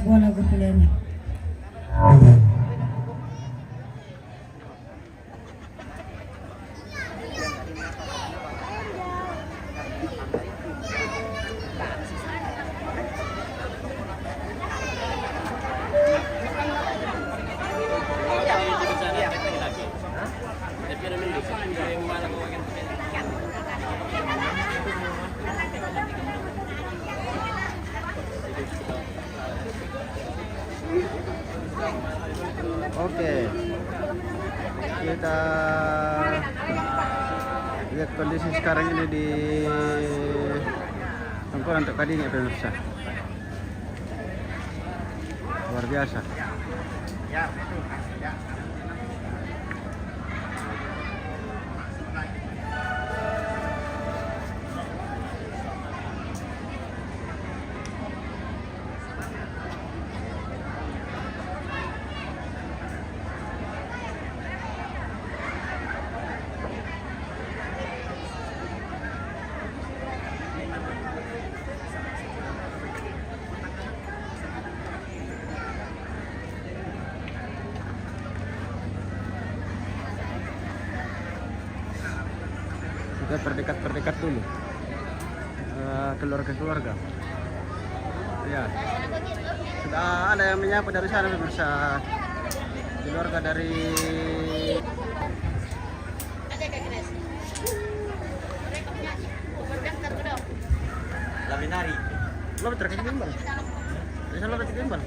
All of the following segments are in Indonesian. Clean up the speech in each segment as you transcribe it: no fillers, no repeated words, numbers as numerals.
sebuah lagu pilihannya. Oke, kita lihat kondisi sekarang ini di Tongkonan untuk Kadin ya pemirsa. Luar biasa. Kita perdekat dulu, keluarga-keluarga. Ya, sudah ada yang menyapa dari sana pemirsa. Keluarga dari Laminari. lo terkait gimbal. Bisa lo terkait gimbal.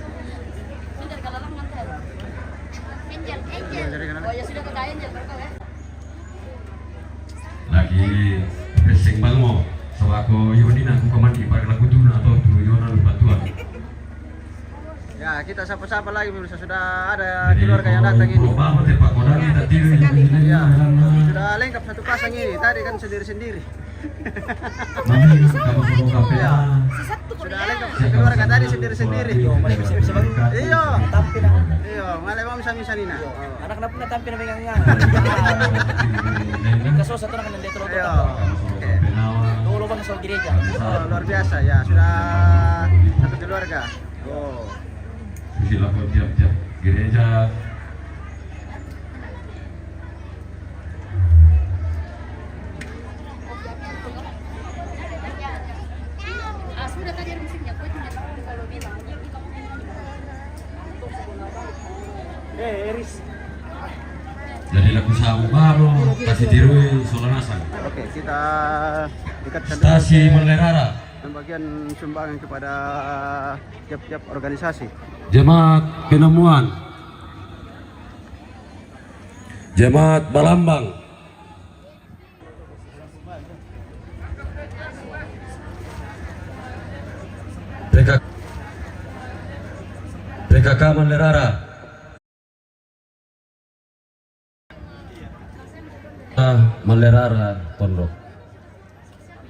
Oh ya sudah ke Angel berkau ya. Lagi racing balmo so ako yun aku komandi para lagu tuna atau tujuan bantuan. Ya, kita sapa-sapa lagi pemirsa. Sudah ada keluarga yang datang ini. Ya, sudah lengkap satu pasang ini. Tadi kan sendiri-sendiri. Ya, sudah lengkap keluarga tadi sendiri-sendiri. Iya, iya, malah mau misa-misa nina. Anak na pun natampi na may nga. Kaso sa ito na kanang letro. Iya. Tulo bang sa gereja. Oh, luar biasa ya. Sudah satu keluarga. Oh. Silakan tiap-tiap gereja. Sudah tadi ada musiknya, kau tidak tahu kalau bilang. Eris. Jadi lagu sabu baru kasih tirui Solanasan. Oke, kita dekatkan dulu Stasi Melerara. pembagian sumbangan kepada tiap-tiap organisasi. Jemaat Penemuan, Jemaat Balambang, PKK Melerara, Melerara Pondok.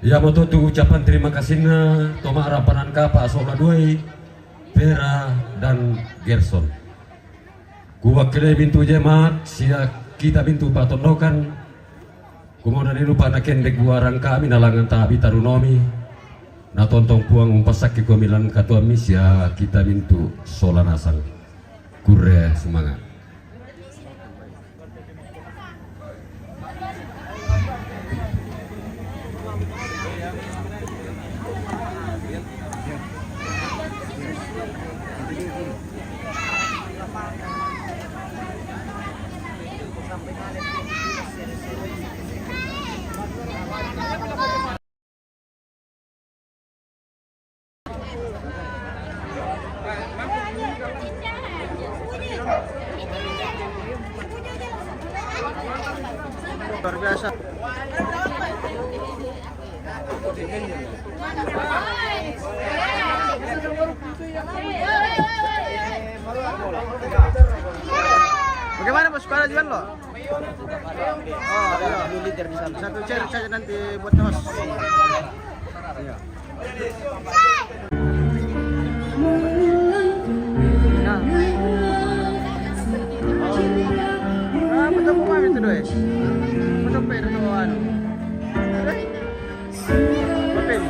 Ya mau tuh ucapan terima kasihnya Toma Harapanan Kapa Sola Doi, Vera dan Gerson. Kuwakili bintu jemaat sia kita bintu patondokan. Kemudian lupa nakendek buarang kami nalangan tabi tarunomi. Na tontong puang umpasak ke komilan katua misya kita bintu sola nasang. Kure semangat. Luar biasa. Bagaimana bos? Para jual lo? Oh, iya. Satu chair saja nanti buat host. Iya. Betul pun itu doy. Betul pun itu anu. Betul.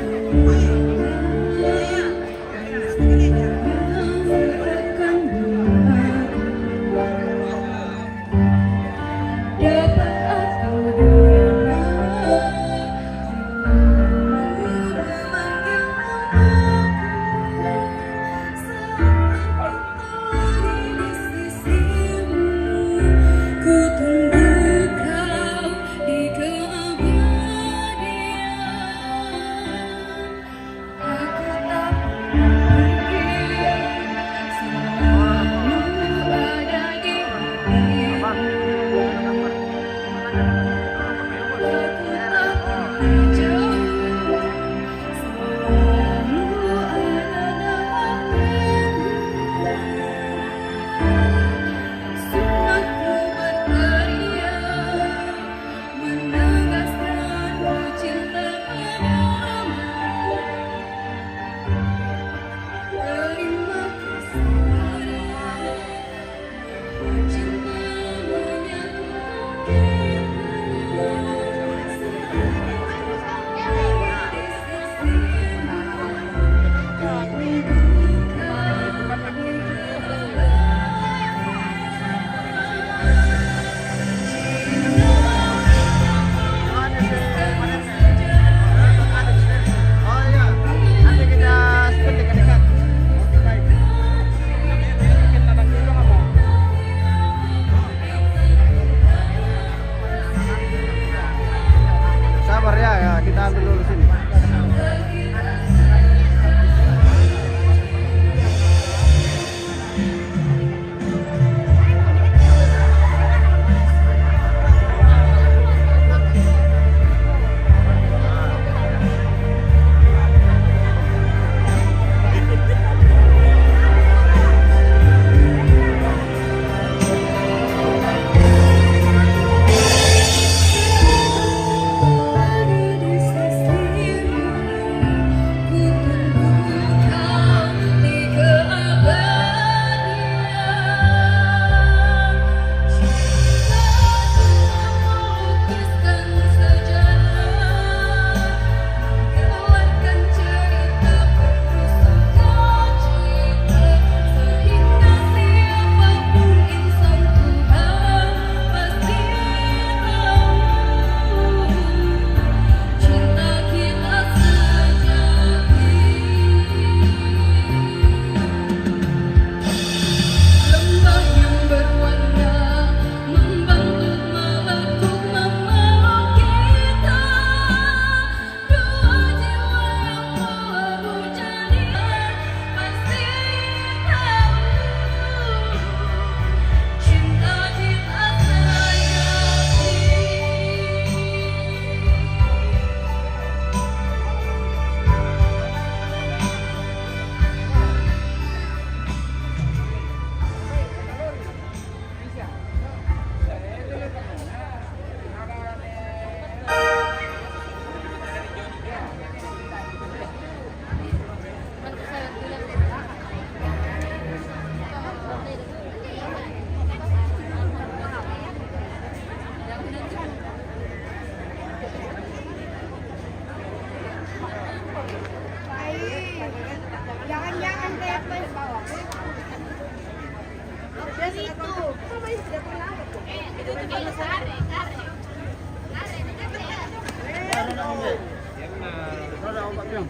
Roda ombak pion.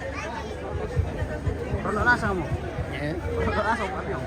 Roda nasa kamu. Roda nasa ombak pion.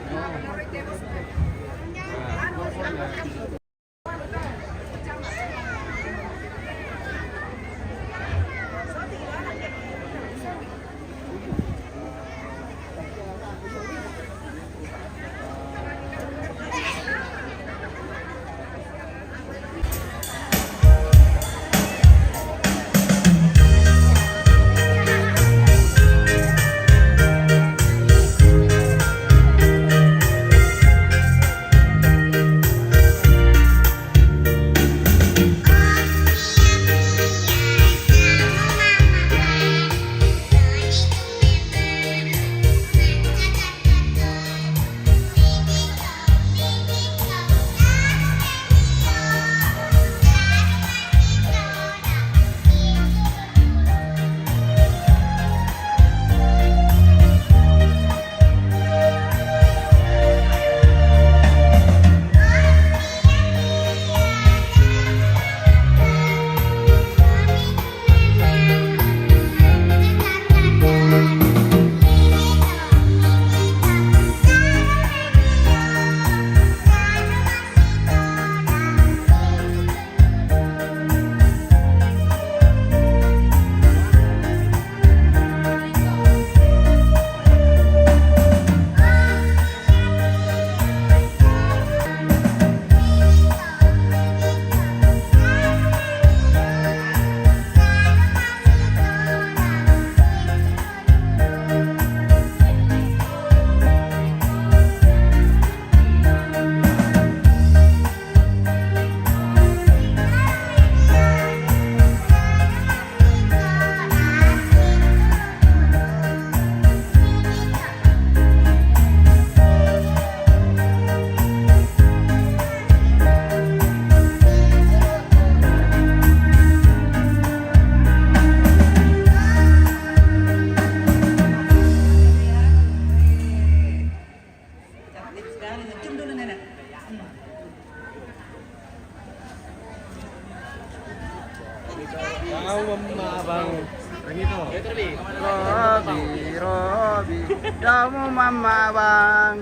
Robi, kamu mama bang.